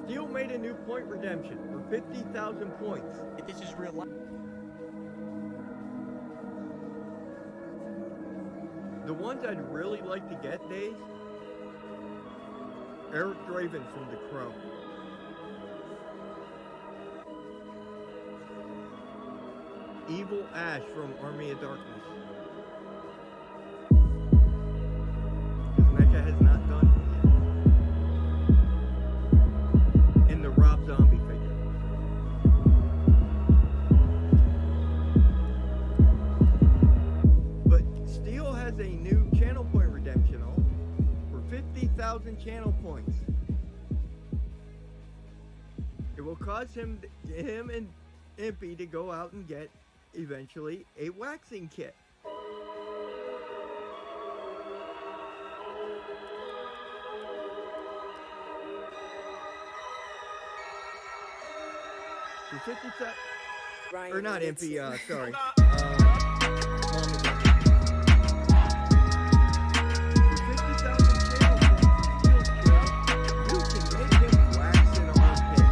Steel made a new point redemption for 50,000 points. This is real life. The ones I'd really like to get, Dave, Eric Draven from The Crow. Evil Ash from Army of Darkness. Because Mecha has not done it yet. And the Rob Zombie figure. But Steel has a new channel point redemption for 50,000 channel points. It will cause him and Impy to go out and get eventually a waxing kit. For 50,000, or not Impy, sorry. Mom again. For 50,000 channel points in Steel's channel, you can make him wax an armpit.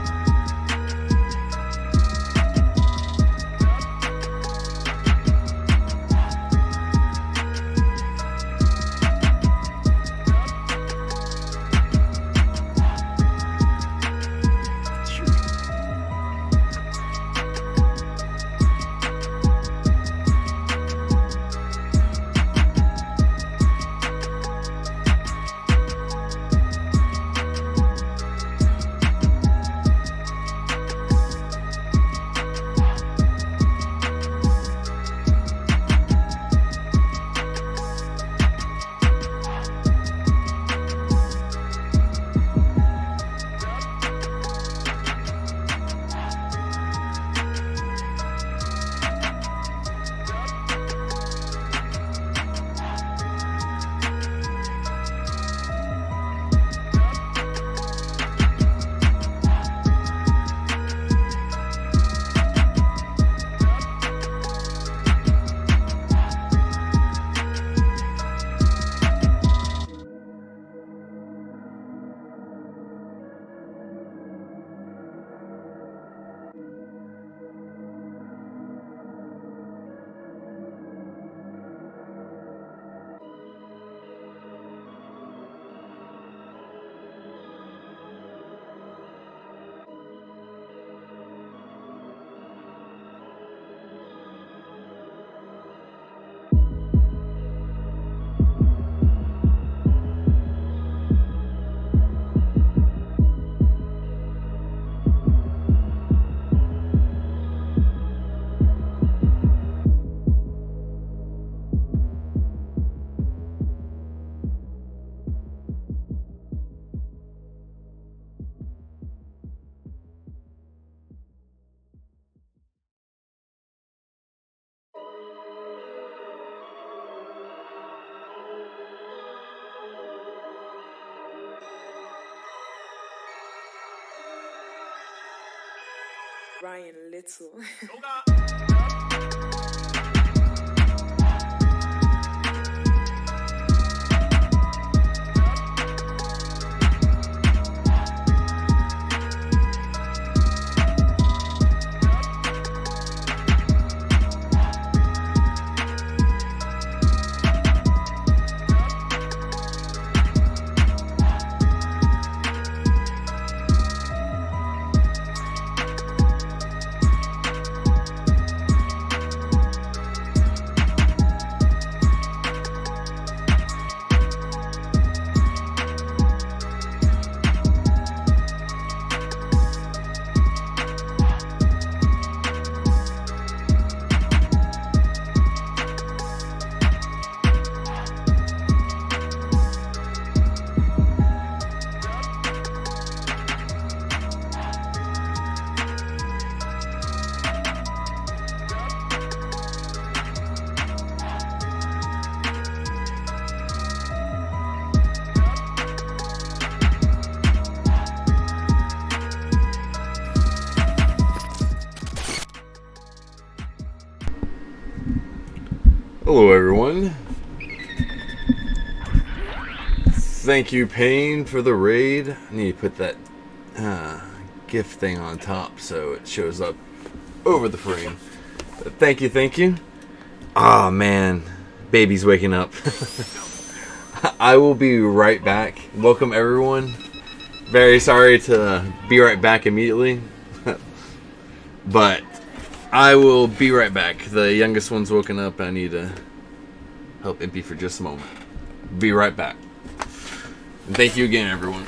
Ryan Little. Hello everyone. Thank you, Payne, for the raid. I need to put that GIF thing on top so it shows up over the frame. But thank you, thank you. Oh man, baby's waking up. I will be right back. Welcome everyone. Very sorry to be right back immediately. But I will be right back. The youngest one's woken up. I need to help Impy for just a moment. Be right back. And thank you again, everyone.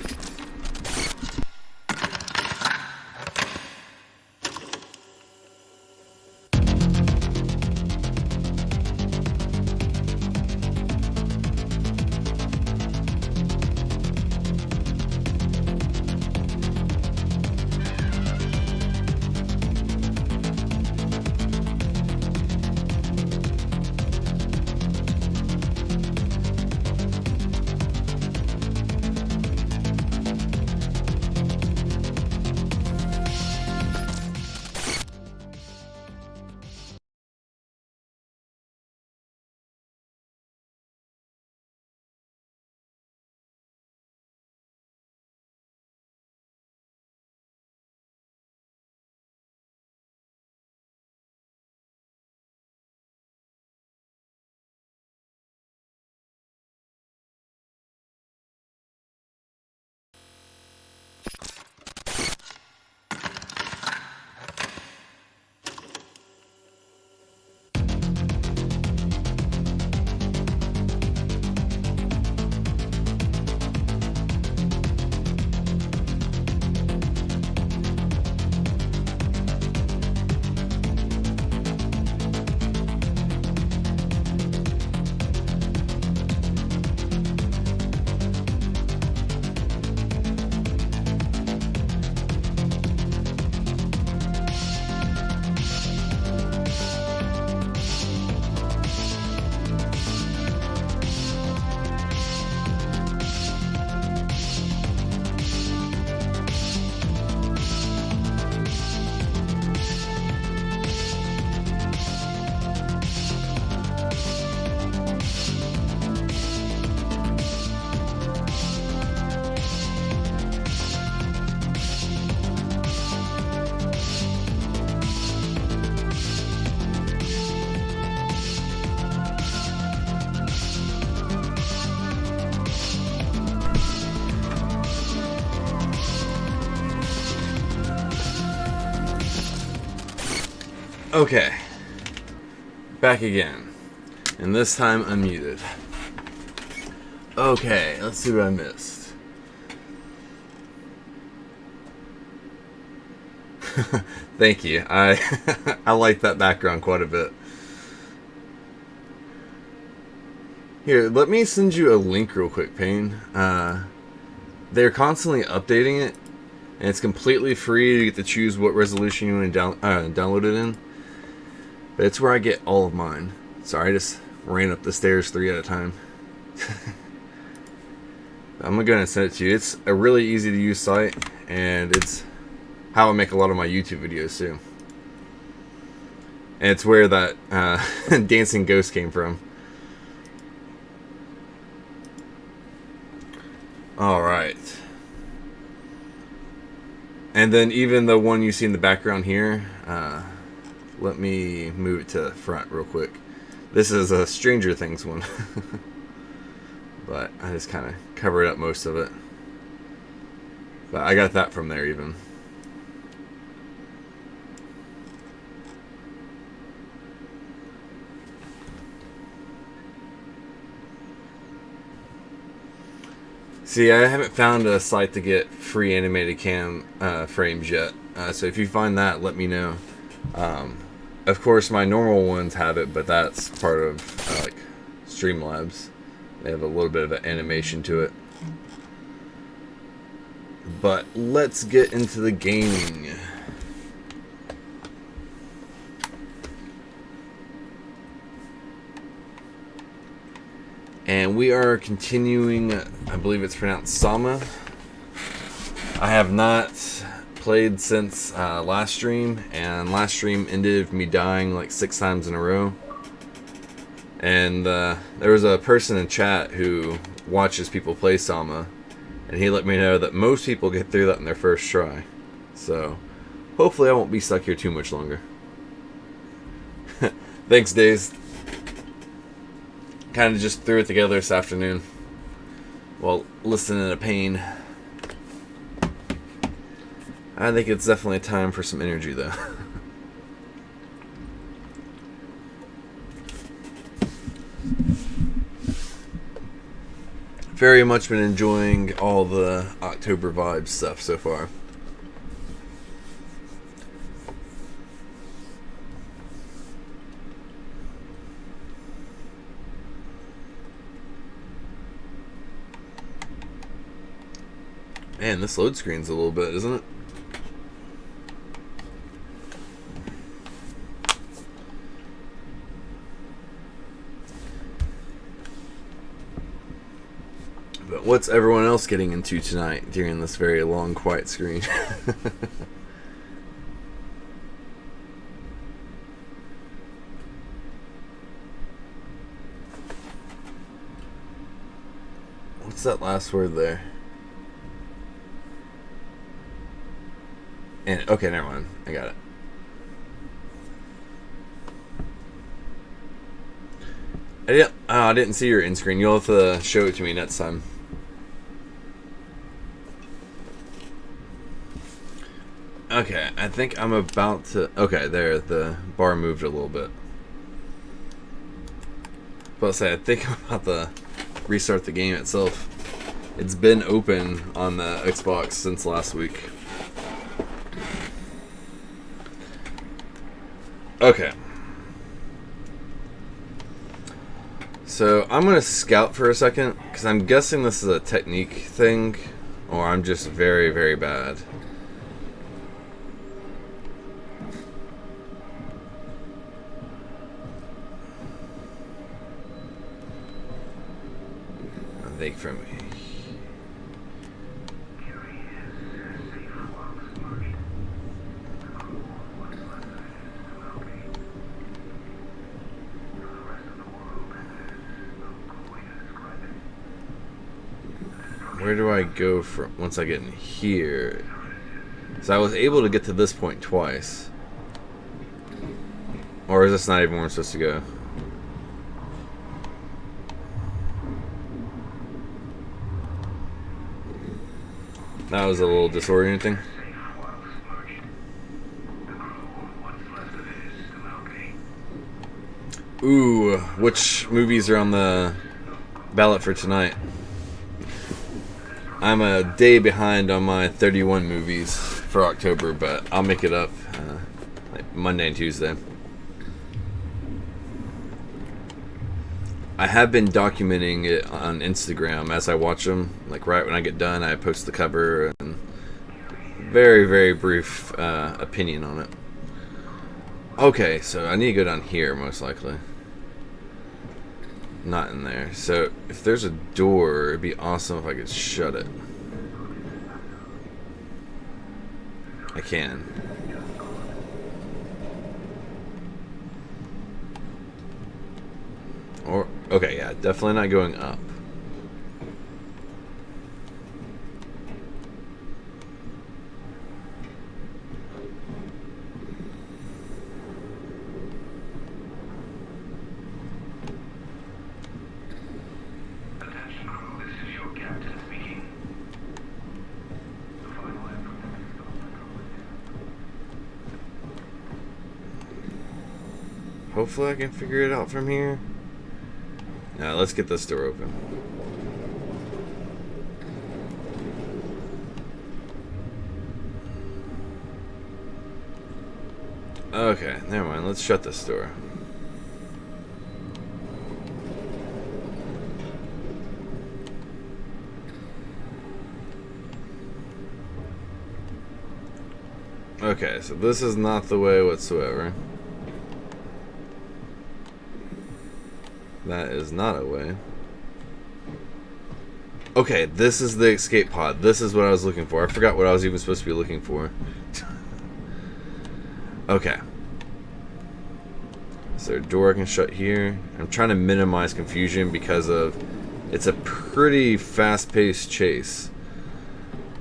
Okay, back again, and this time unmuted. Okay, let's see what I missed. Thank you. I like that background quite a bit. Here, let me send you a link real quick, Payne. They're constantly updating it, and it's completely free to get to choose what resolution you want to download it in. But it's where I get all of mine. Sorry, I just ran up the stairs 3 at a time. I'm going to send it to you. It's a really easy to use site, and it's how I make a lot of my YouTube videos too. And it's where that dancing ghost came from. Alright. And then even the one you see in the background here, let me move it to the front real quick. This is a Stranger Things one. But I just kind of covered up most of it. But I got that from there even. See, I haven't found a site to get free animated cam frames yet. So if you find that, let me know. Of course, my normal ones have it, but that's part of like Streamlabs. They have a little bit of an animation to it. But let's get into the gaming. And we are continuing, I believe it's pronounced SOMA. I have not played since last stream, and last stream ended with me dying like 6 times in a row. And there was a person in chat who watches people play SOMA, And he let me know that most people get through that in their first try. So, hopefully I won't be stuck here too much longer. Thanks, Days. Kind of just threw it together this afternoon while listening to Pain. I think it's definitely time for some energy, though. Very much been enjoying all the October vibes stuff so far. Man, this load screen's a little bit, isn't it? But what's everyone else getting into tonight during this very long, quiet screen? What's that last word there? And okay, never mind. I got it. I didn't see your end screen. You'll have to show it to me next time. Okay, I think I'm about to... Okay, there, the bar moved a little bit. But I'll say, I think I'm about to restart the game itself. It's been open on the Xbox since last week. Okay. So, I'm going to scout for a second, because I'm guessing this is a technique thing, or I'm just very, very bad. I think from where do I go from once I get in here? So I was able to get to this point twice. Or is this not even where I'm supposed to go? That was a little disorienting. Ooh, which movies are on the ballot for tonight? I'm a day behind on my 31 movies for October, but I'll make it up like Monday and Tuesday. I have been documenting it on Instagram as I watch them. Like right when I get done, I post the cover and very, very brief opinion on it. Okay, so I need to go down here most likely. Not in there. So if there's a door, it'd be awesome if I could shut it. I can. Or okay, yeah, definitely not going up. Hopefully I can figure it out from here. Now let's get this door open. Okay, never mind. Let's shut this door. Okay, so this is not the way whatsoever. That is not a way. Okay, this is the escape pod. This is what I was looking for. I forgot what I was even supposed to be looking for. Okay. Is there a door I can shut here? I'm trying to minimize confusion because of it's a pretty fast-paced chase.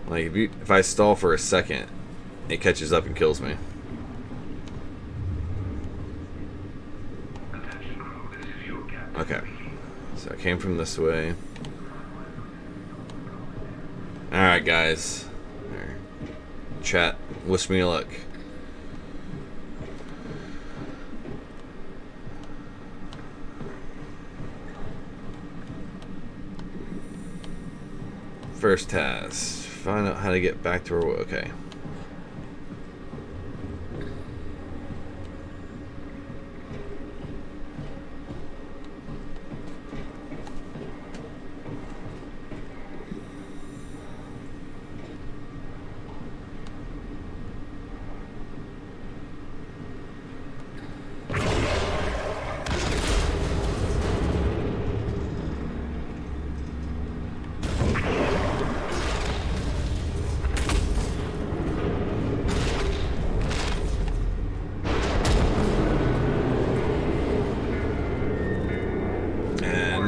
Like, if I stall for a second, it catches up and kills me. Okay. So I came from this way. Alright, guys. Chat, wish me luck. First task. Find out how to get back to her. Okay.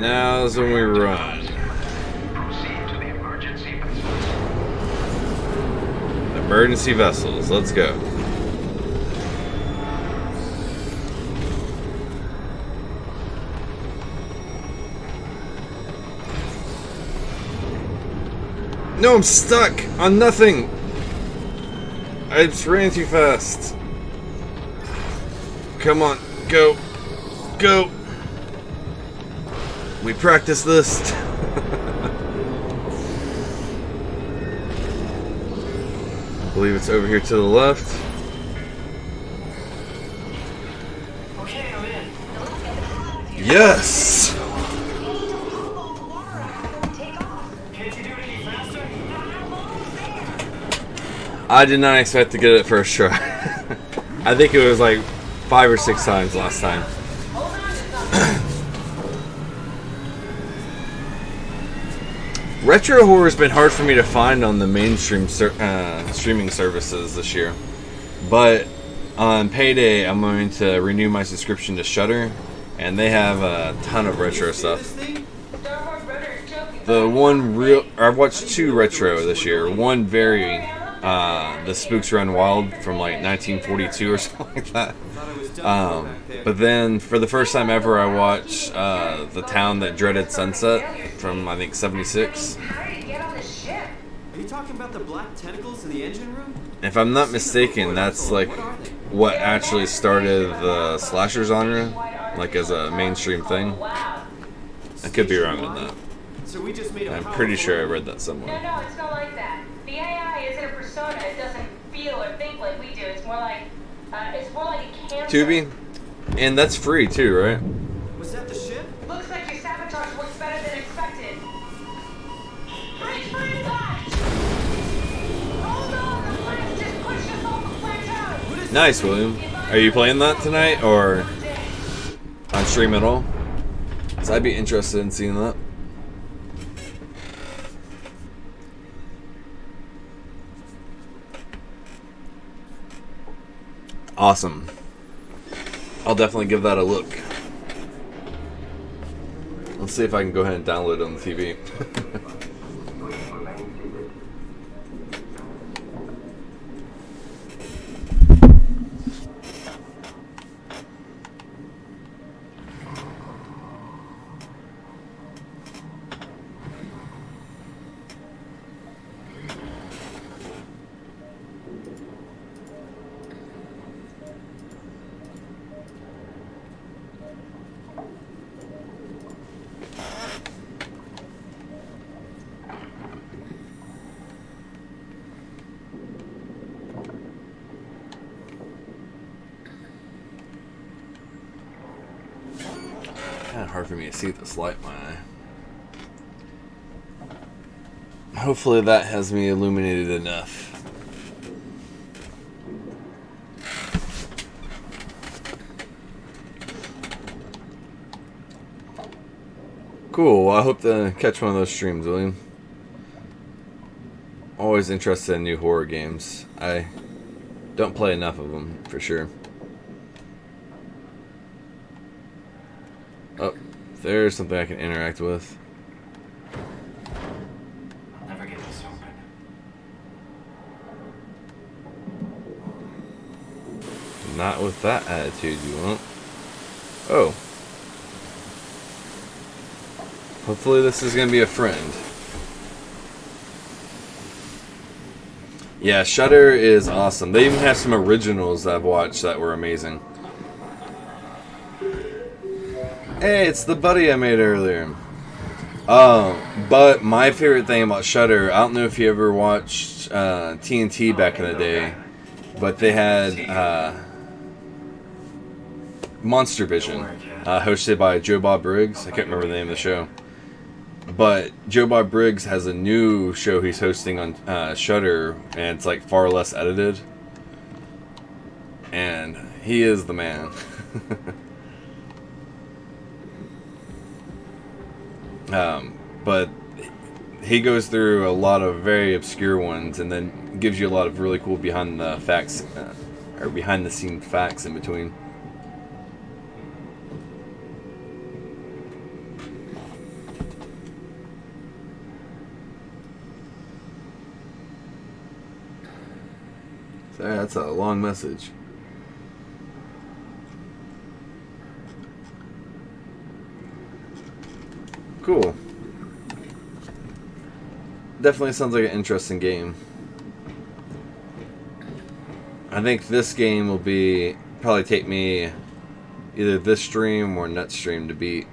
Now's when we run. Emergency vessels. Let's go. No, I'm stuck on nothing. I just ran too fast. Come on, go, go. We practiced this. I believe it's over here to the left. Okay, I'm in. Yes! Can't you do it any faster? I did not expect to get it first try. I think it was like 5 or 6 times last time. Retro horror has been hard for me to find on the mainstream streaming services this year. But on payday, I'm going to renew my subscription to Shudder, and they have a ton of retro stuff. The one real, I've watched 2 retro this year. One very, The Spooks Run Wild from like 1942 or something like that. But then for the first time ever, I watched The Town That Dreaded Sunset from I think '76. Are you talking about the black tentacles in the engine room? If I'm not mistaken, that's like what actually started the slasher genre, like as a mainstream thing. I could be wrong on that. So we just made a I'm pretty sure I read that No, somewhere. no, it's not like that. The AI isn't a persona. It doesn't feel or think like we do. It's more like a cancer. Tubi, and that's free too, right? Was that the ship? Looks like your sabotage works better than expected. Brace for impact! Hold on, the blast just pushed us off the plateau. Nice, William. Are you playing that tonight or on stream at all? 'Cause I'd be interested in seeing that. Awesome. I'll definitely give that a look. Let's see if I can go ahead and download it on the TV. Kind of hard for me to see this light in my eye. Hopefully that has me illuminated enough. Cool, well, I hope to catch one of those streams, William. Always interested in new horror games. I don't play enough of them, for sure. Oh, there's something I can interact with. I'll never get this open. Not with that attitude, you won't. Oh. Hopefully this is gonna be a friend. Yeah, Shudder is awesome. They even have some originals that I've watched that were amazing. Hey, it's the buddy I made earlier. But my favorite thing about Shudder, I don't know if you ever watched TNT back in the day, but they had Monster Vision, hosted by Joe Bob Briggs. I can't remember the name of the show. But Joe Bob Briggs has a new show he's hosting on Shudder, and it's like far less edited. And he is the man. But he goes through a lot of very obscure ones, and then gives you a lot of really cool behind the facts, or behind the scene facts in between. So that's a long message. Cool. Definitely sounds like an interesting game. I think this game will probably take me either this stream or next stream to beat.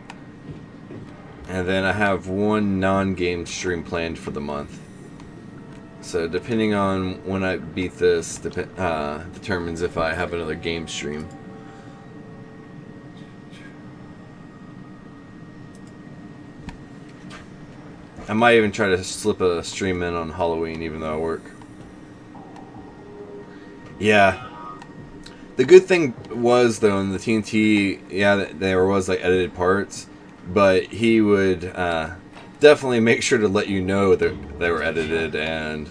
And then I have one non-game stream planned for the month. So depending on when I beat this, determines if I have another game stream. I might even try to slip a stream in on Halloween, even though I work. Yeah. The good thing was, though, in the TNT, yeah, there was like edited parts, but he would definitely make sure to let you know that they were edited and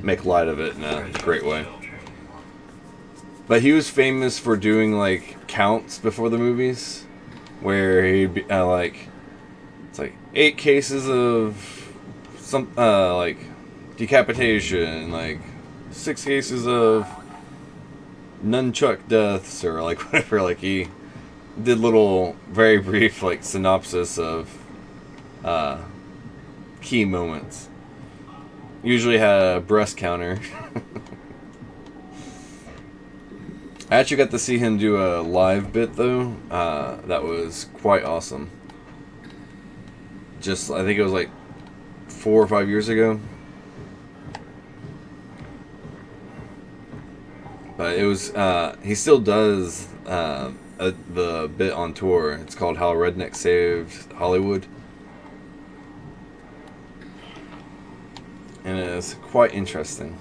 make light of it in a great way. But he was famous for doing like counts before the movies, where he'd be like, it's like 8 cases of some like decapitation, like 6 cases of nunchuck deaths, or like whatever. Like he did little, very brief like synopsis of key moments. Usually had a breast counter. I actually got to see him do a live bit though. That was quite awesome. Just, I think it was like 4 or 5 years ago. But it was, he still does the bit on tour. It's called How Redneck Saved Hollywood. And it is quite interesting.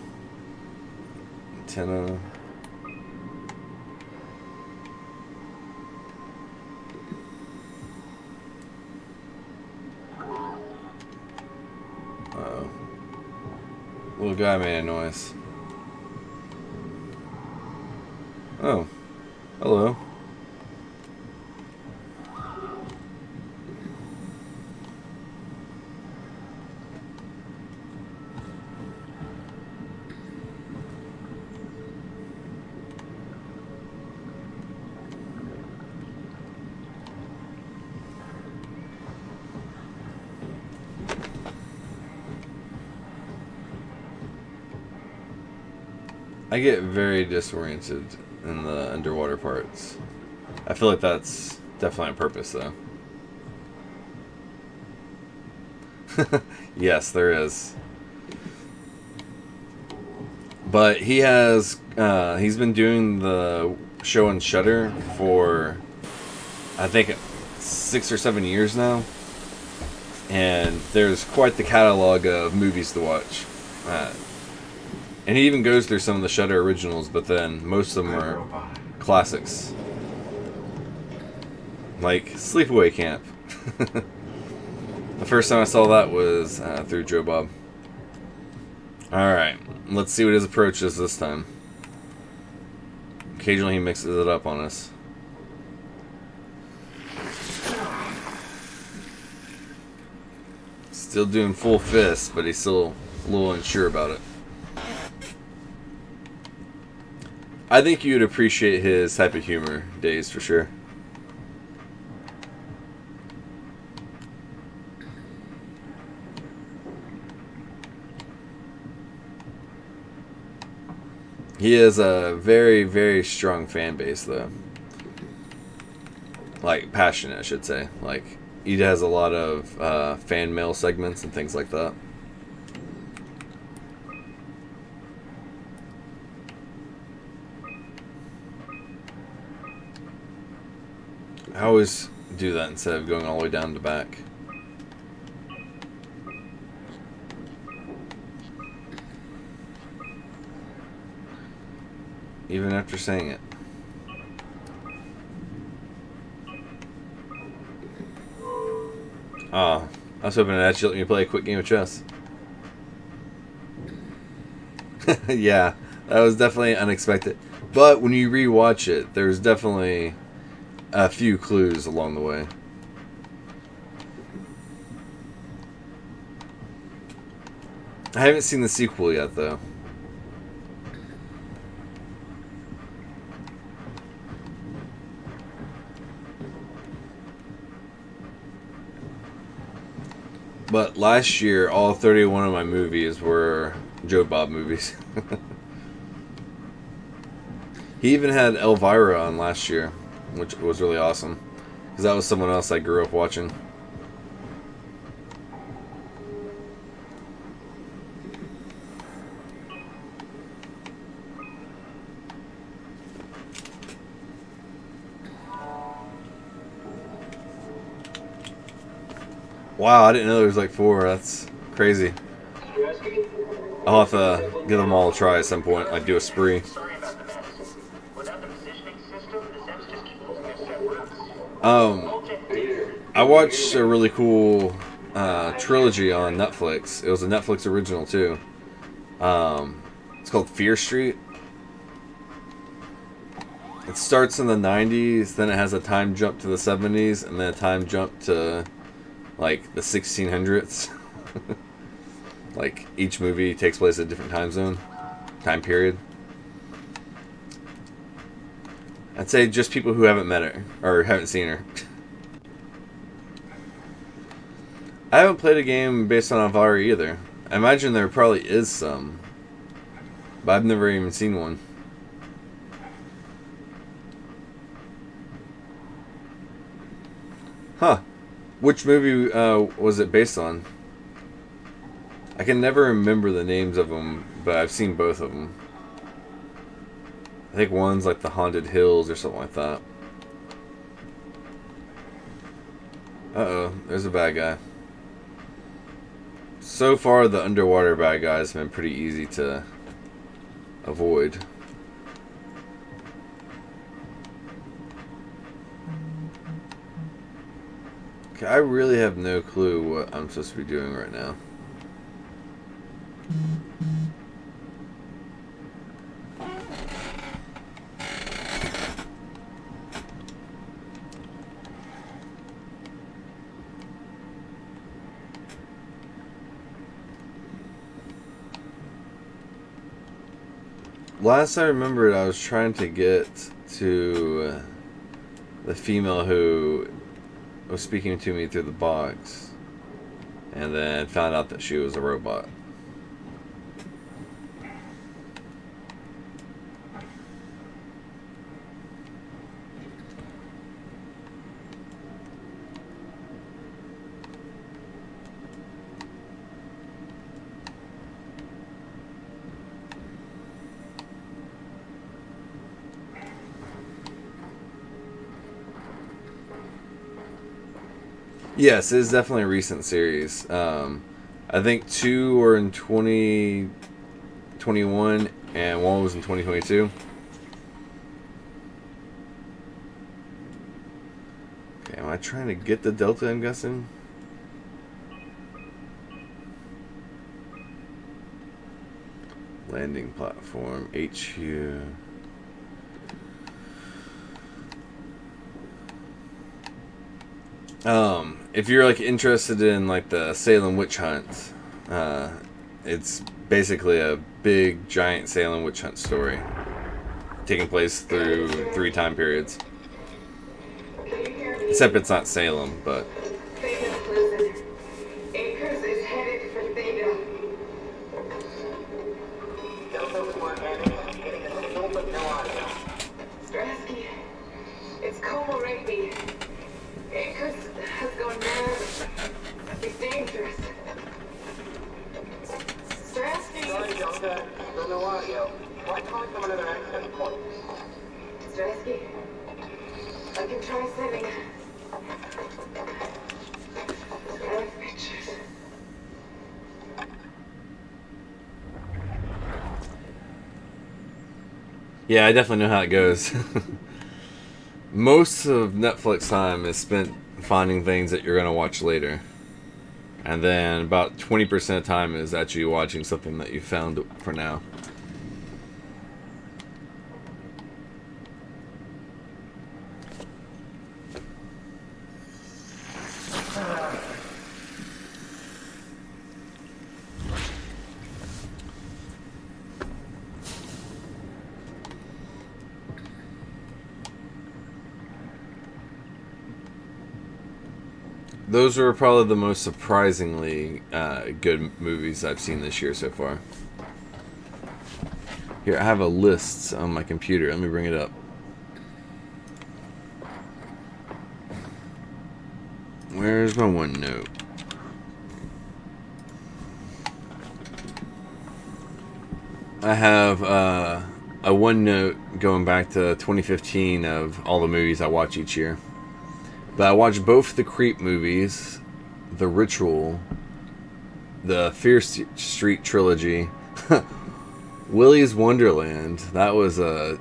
Antenna. Uh-oh. Little guy made a noise. Oh. Hello. I get very disoriented in the underwater parts. I feel like that's definitely on purpose, though. Yes, there is. But he has, he's been doing the show on Shudder for, I think, 6 or 7 years now. And there's quite the catalog of movies to watch. And he even goes through some of the Shudder originals, but then most of them are classics. Like Sleepaway Camp. The first time I saw that was through Joe Bob. Alright, let's see what his approach is this time. Occasionally he mixes it up on us. Still doing full fist, but he's still a little unsure about it. I think you'd appreciate his type of humor, Days, for sure. He has a very, very strong fan base, though. Like, passionate, I should say. Like, he has a lot of fan mail segments and things like that. I always do that instead of going all the way down to back. Even after saying it. Ah, I was hoping that actually let me play a quick game of chess. Yeah, that was definitely unexpected. But when you rewatch it, there's definitely a few clues along the way. I haven't seen the sequel yet, though. But last year, all 31 of my movies were Joe Bob movies. He even had Elvira on last year, which was really awesome. Because that was someone else I grew up watching. Wow, I didn't know there was like 4. That's crazy. I'll have to give them all a try at some point, like do a spree. I watched a really cool trilogy on Netflix. It was a Netflix original too. It's called Fear Street. It starts in the 90s, then it has a time jump to the 70s, and then a time jump to like the 1600s. Like each movie takes place at a different time period. I'd say just people who haven't met her or haven't seen her. I haven't played a game based on Elvira either. I imagine there probably is some, but I've never even seen one. Huh. Which movie was it based on? I can never remember the names of them, but I've seen both of them. I think one's like The Haunted Hills or something like that. Uh-oh, there's a bad guy. So far, the underwater bad guys have been pretty easy to avoid. Okay, I really have no clue what I'm supposed to be doing right now. Last I remembered, I was trying to get to the female who was speaking to me through the box, and then found out that she was a robot. Yes, it is definitely a recent series. I think 2 were in 2021 and 1 was in 2022. Okay, am I trying to get the Delta, I'm guessing? Landing platform, HU. If you're like interested in like the Salem witch hunt, it's basically a big giant Salem witch hunt story. taking place through 3 time periods. Except it's not Salem, but... Theta's listen. Akers is headed for Theta. Delta 4 Annex, getting a signal but no audio. Strasky, it's Komorebi. Akers has gone mad. He's dangerous. Strasky! Sorry, Delta, still no audio. Try calling from another access point. Strasky, I can try sending pictures. Yeah, I definitely know how it goes. Most of Netflix time is spent finding things that you're going to watch later. And then about 20% of time is actually watching something that you found for now. Those were probably the most surprisingly good movies I've seen this year so far. Here, I have a list on my computer. Let me bring it up. Where's my OneNote? I have a OneNote going back to 2015 of all the movies I watch each year. But I watched both the Creep movies, The Ritual, the Fear Street trilogy, Willy's Wonderland. That was a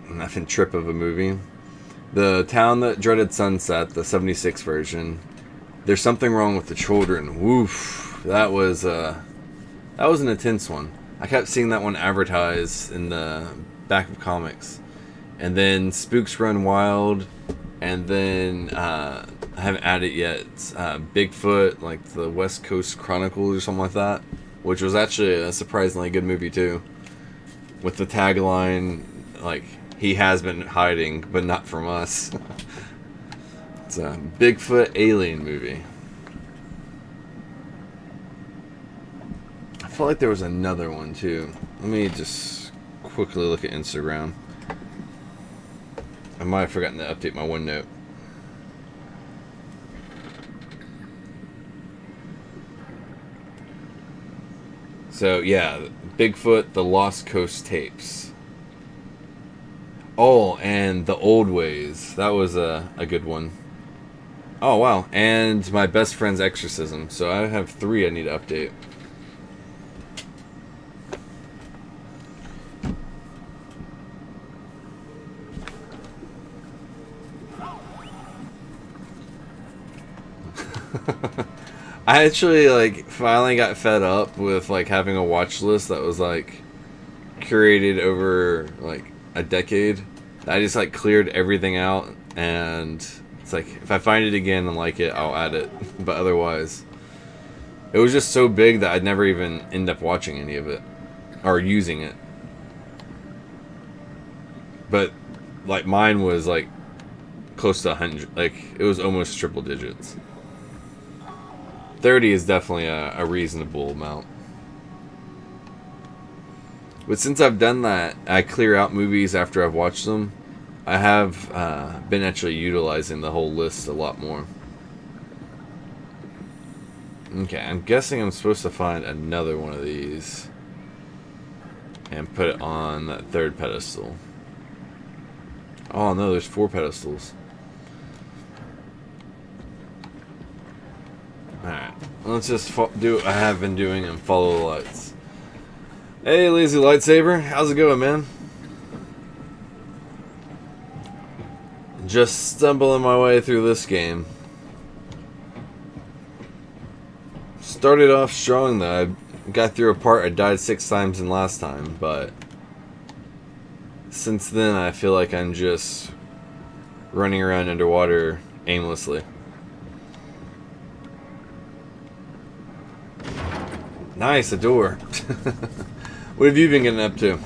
nothing trip of a movie. The Town That Dreaded Sunset, the 76 version. There's Something Wrong with the Children. Woof. That was an intense one. I kept seeing that one advertised in the back of comics. And then Spooks Run Wild. And then, I haven't added yet, Bigfoot, like the West Coast Chronicles or something like that. Which was actually a surprisingly good movie too. With the tagline, like, he has been hiding, but not from us. It's a Bigfoot alien movie. I felt like there was another one too. Let me just quickly look at Instagram. I might have forgotten to update my OneNote. So, yeah, Bigfoot, The Lost Coast Tapes. Oh, and The Old Ways. That was a good one. Oh, wow. And My Best Friend's Exorcism. So I have 3 I need to update. I actually, like, finally got fed up with, like, having a watch list that was, like, curated over, like, a decade. I just, like, cleared everything out, and it's like, if I find it again and like it, I'll add it. But otherwise, it was just so big that I'd never even end up watching any of it. Or using it. But, like, mine was, like, close to 100. Like, it was almost triple digits. 30 is definitely a reasonable amount. But since I've done that, I clear out movies after I've watched them. I have been actually utilizing the whole list a lot more. Okay, I'm guessing I'm supposed to find another one of these and put it on that 3rd pedestal. Oh no, there's 4 pedestals. Alright, let's just do what I have been doing and follow the lights. Hey, Lazy Lightsaber, how's it going, man? Just stumbling my way through this game. Started off strong though. I got through a part I died 6 times in last time, but since then I feel like I'm just running around underwater aimlessly. Nice, a door. What have you been getting up to?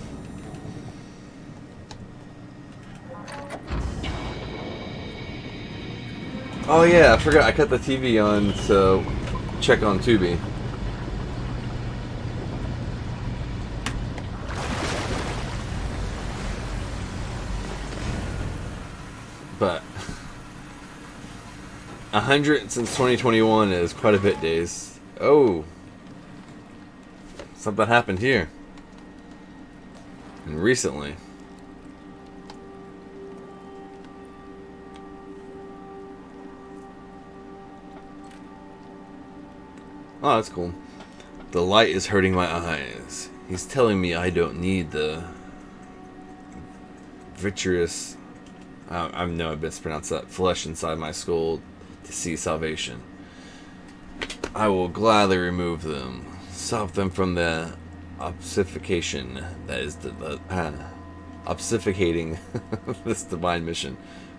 Oh yeah, I forgot. I cut the TV on to check on Tubi. But 100 since 2021 is quite a bit, days. Oh, something happened here, and recently. Oh, that's cool. The light is hurting my eyes. He's telling me I don't need the vitreous, I know I mispronounced that, flesh inside my skull to see salvation. I will gladly remove them. Stop them from the obfuscation that is obfuscating this divine mission.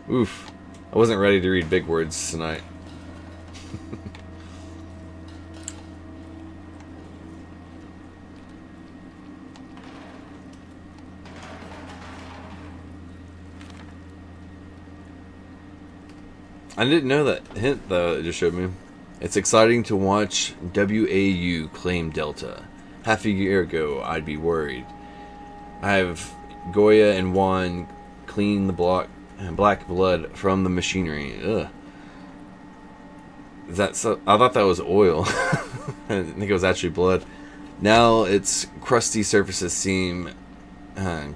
Oof. I wasn't ready to read big words tonight. I didn't know that hint, though, it just showed me. It's exciting to watch WAU claim Delta. Half a year ago, I'd be worried. I have Goya and Juan clean the black blood from the machinery. Ugh. Is that so? I thought that was oil. I think it was actually blood. Now its crusty surfaces seem to...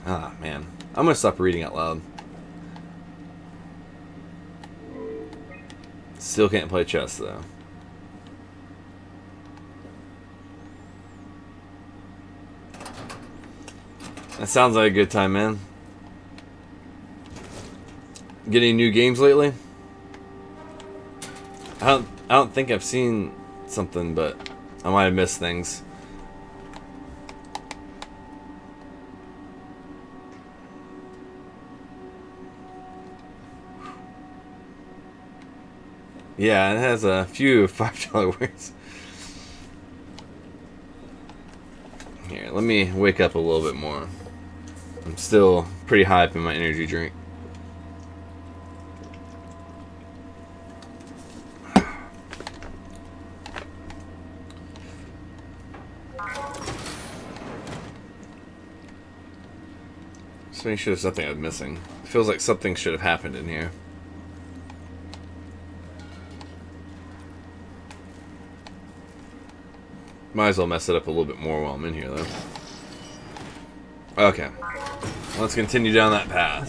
Ah, man. I'm gonna stop reading out loud. Still can't play chess, though. That sounds like a good time, man. Getting new games lately? I don't think I've seen something, but I might have missed things. Yeah, it has a few $5 words. Here, let me wake up a little bit more. I'm still pretty high up in my energy drink. Just make sure there's nothing I'm missing. It feels like something should have happened in here. Might as well mess it up a little bit more while I'm in here, though. Okay. Let's continue down that path.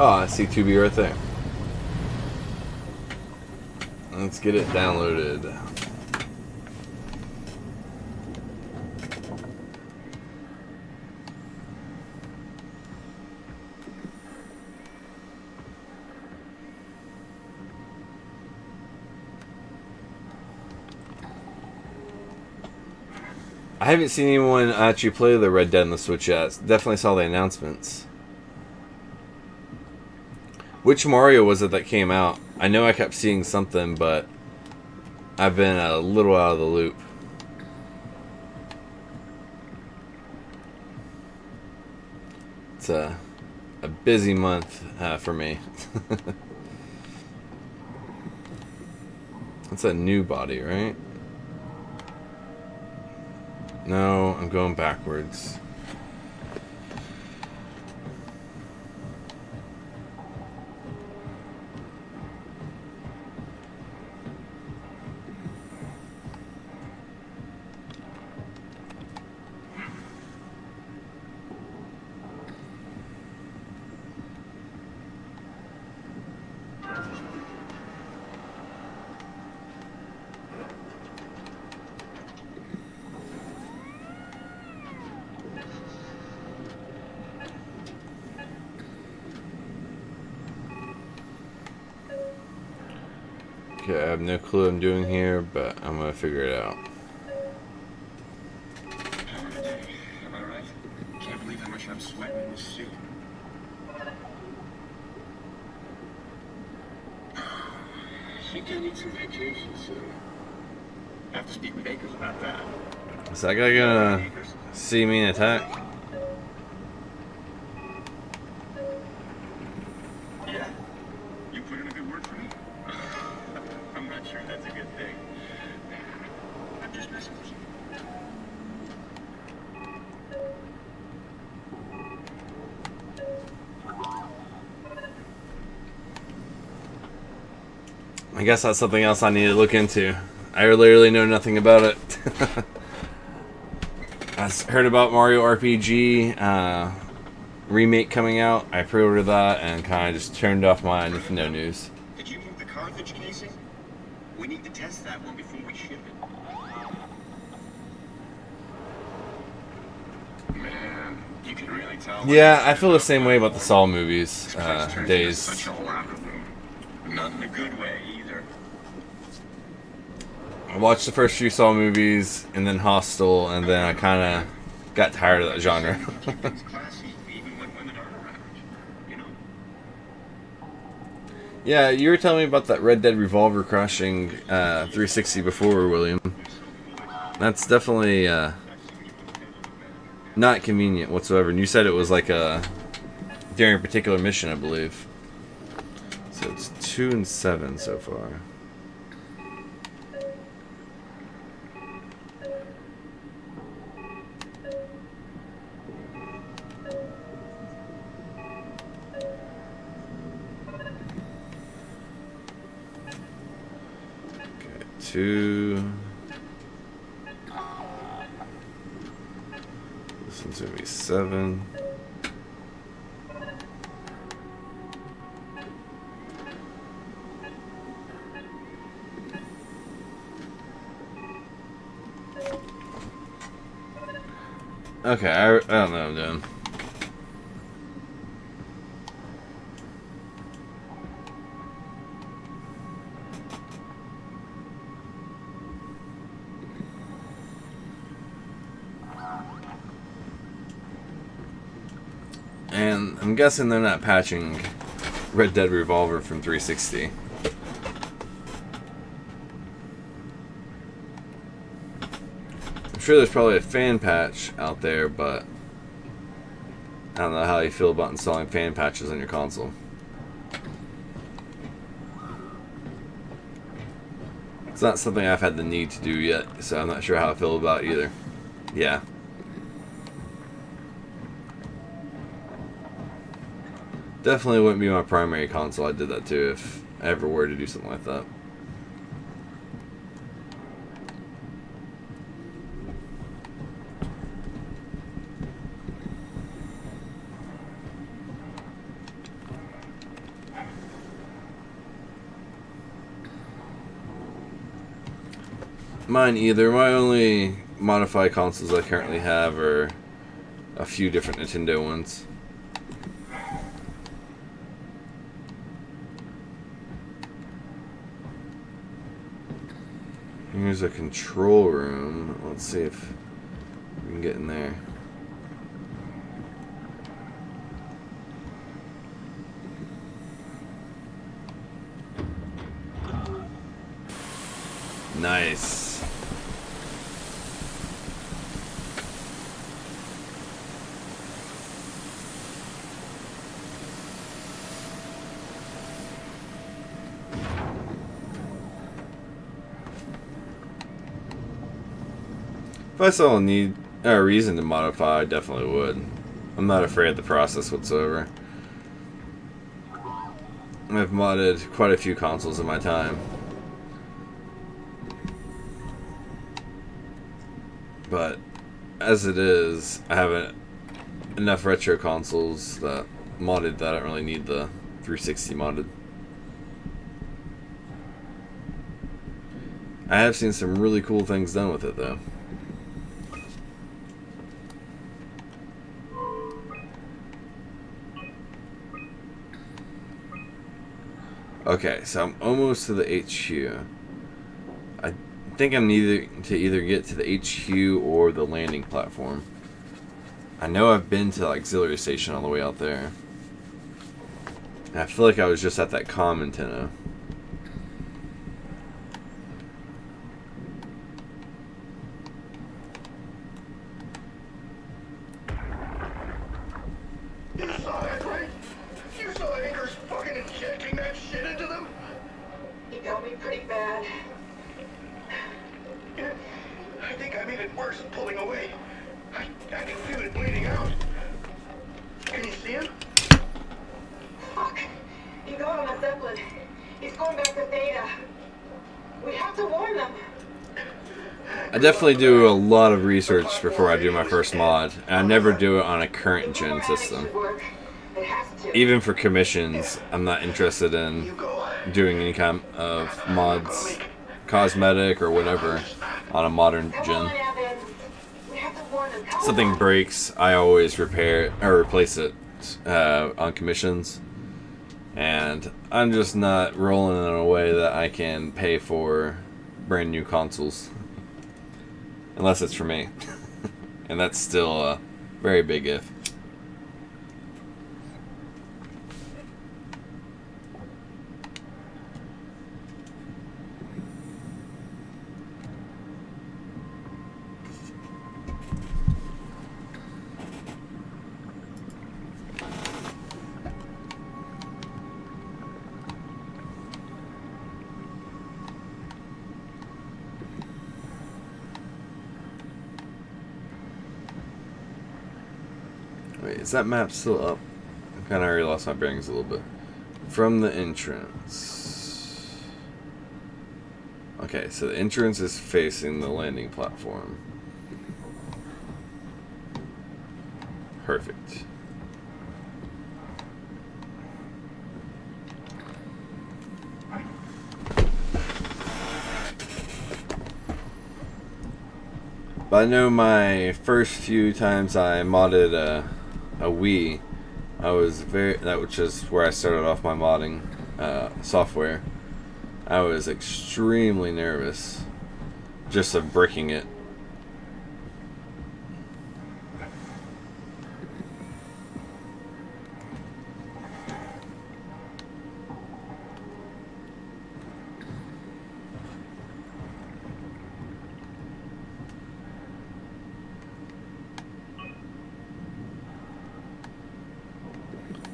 Oh, I see Tubi right there. Let's get it downloaded. I haven't seen anyone actually play the Red Dead on the Switch yet. Definitely saw the announcements. Which Mario was it that came out? I know I kept seeing something, but I've been a little out of the loop. It's a busy month for me. That's a new body, right? No, I'm going backwards. Okay, I have no clue what I'm doing here, but I'm gonna figure it out. Am I right? Can't believe how much I'm sweating in this suit. Think I need some vacation soon. Have to speak with Akers about that. Is that guy gonna see me and attack? Yeah? You put in a good word for me? I'm not sure that's a good thing. I'm just messing with you. I guess that's something else I need to look into. I literally know nothing about it. I heard about Mario RPG remake coming out. I pre-ordered that and kind of just turned off my Nintendo news. Did you move the cartridge casing? We need to test that one before we ship it. Man, you can really tell. Yeah, I feel the same way about the Saw movies. This place turns into Days. such a locker room. Not in a good way either. I watched the first few Saw movies and then Hostel, and then I kind of got tired of that genre. Keep things classy, even when women are around. You know? Yeah, you were telling me about that Red Dead Revolver crashing 360 before, William. That's definitely not convenient whatsoever. And you said it was like during a particular mission, I believe. So it's 2 and 7 so far. Okay, 2. This one's gonna be 7. Okay, I don't know what I'm doing. And I'm guessing they're not patching Red Dead Revolver from 360. I'm sure there's probably a fan patch out there, but I don't know how you feel about installing fan patches on your console. It's not something I've had the need to do yet, so I'm not sure how I feel about it either. Yeah. Definitely wouldn't be my primary console. I did that too if I ever were to do something like that. Mine either. My only modified consoles I currently have are a few different Nintendo ones. Here's a control room. Let's see if we can get in there. Nice. If I saw a need or a reason to modify, I definitely would. I'm not afraid of the process whatsoever. I've modded quite a few consoles in my time. But as it is, I have enough retro consoles that modded that I don't really need the 360 modded. I have seen some really cool things done with it though. Okay, so I'm almost to the HQ. I think I'm needed to either get to the HQ or the landing platform. I know I've been to the auxiliary station all the way out there. And I feel like I was just at that comm antenna. pulling away. I can feel it bleeding out. Can you see him? Fuck. He got on a Zeppelin. He's going back to Theta. We have to warn them. I definitely do a lot of research before I do my first mod, and I never do it on a current gen system. It has to. Even for commissions, I'm not interested in You go. doing any kind of mods, cosmetic or whatever, on a modern Come gen. on, Evan. We have to warn them. Come Something on. breaks, I always repair it or replace it on commissions, and I'm just not rolling in a way that I can pay for brand new consoles, unless it's for me, and that's still a very big if. Wait, is that map still up? I kind of already lost my bearings a little bit. From the entrance. Okay, so the entrance is facing the landing platform. Perfect. But I know my first few times I modded a Wii, which is where I started off my modding software. I was extremely nervous just of breaking it.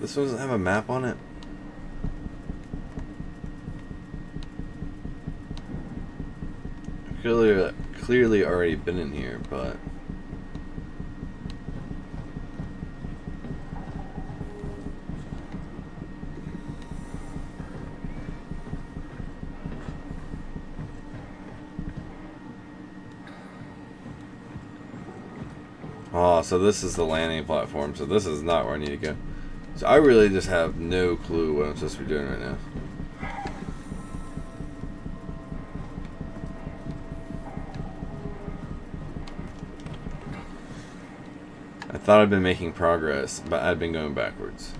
This one doesn't have a map on it. Clearly already been in here, but oh, so this is the landing platform. So this is not where I need to go. So I really just have no clue what I'm supposed to be doing right now. I thought I'd been making progress, but I'd been going backwards.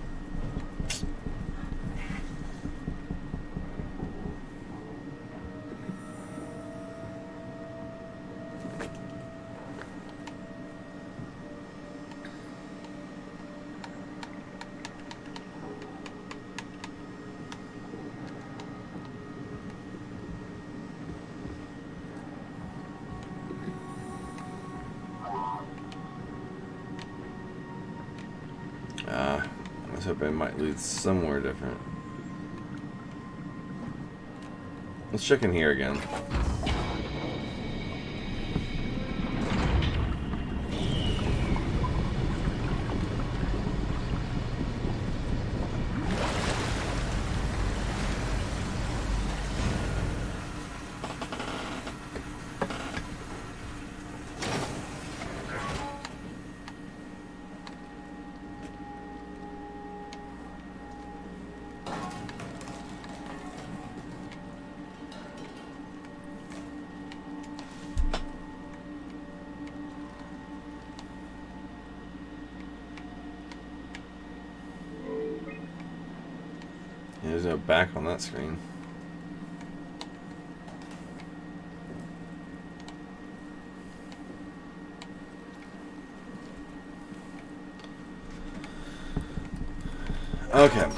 I was hoping it might lead somewhere different. Let's check in here again. There's no back on that screen. Okay.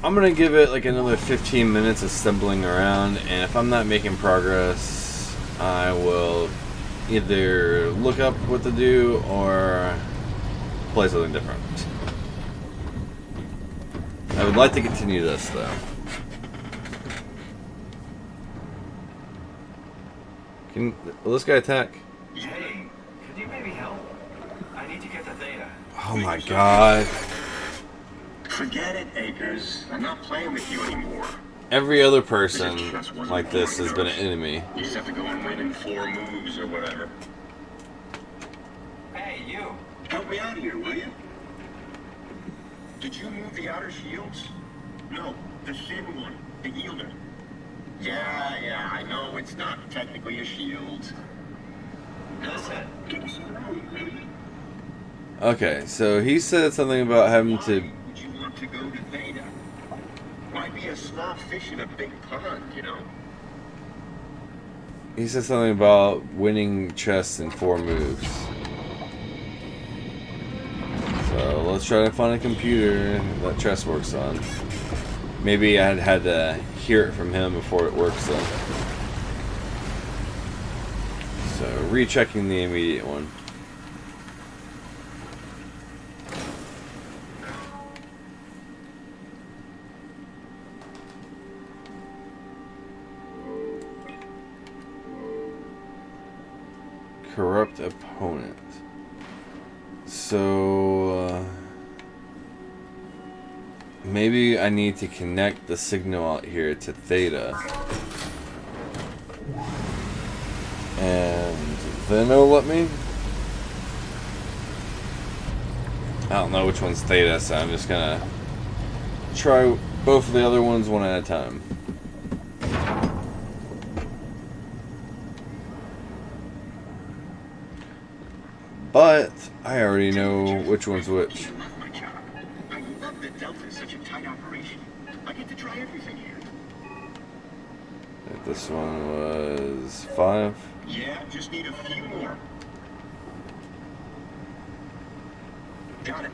I'm gonna give it like another 15 minutes of stumbling around, and if I'm not making progress, I will either look up what to do or play something different. I would like to continue this though. Will this guy attack? Hey, could you Oh my god. Forget it, Akers. I'm not playing with you anymore. Every other person like this has been an enemy. You just have to go and win in 4 moves or whatever. Hey, you. Help me out here, will you? Did you move the outer shields? No, the thin one, the yielder. Yeah, I know it's not technically a shield. Listen. Give us a room, will you? Okay, so he said something about having Why to. would you want to go to Theta? Why be a small fish in a big pond, you know? He said something about winning chess in 4 moves. So let's try to find a computer that chess works on. Maybe I had to hear it from him before it works though. So rechecking the immediate one. Corrupt opponent. So maybe I need to connect the signal out here to Theta, and then it'll let me. I don't know which one's Theta, so I'm just gonna try both of the other ones one at a time. But I already know which one's which. I love my job. I love that Delta is such a tight operation. I get to try everything here. This one was 5. Yeah, just need a few more. Got it.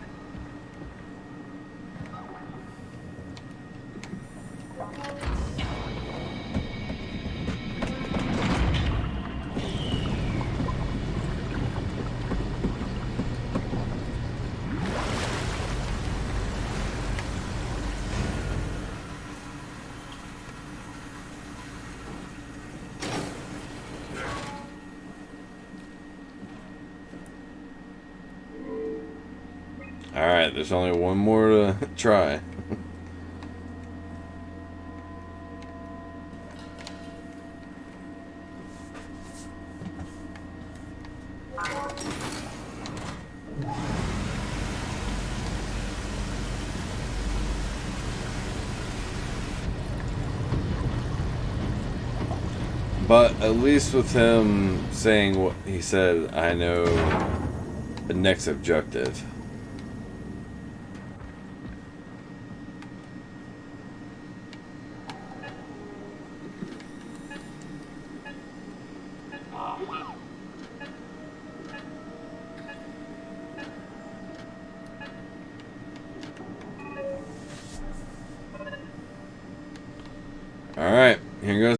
Alright, there's only one more to try. But at least with him saying what he said, I know the next objective. Alright, here goes.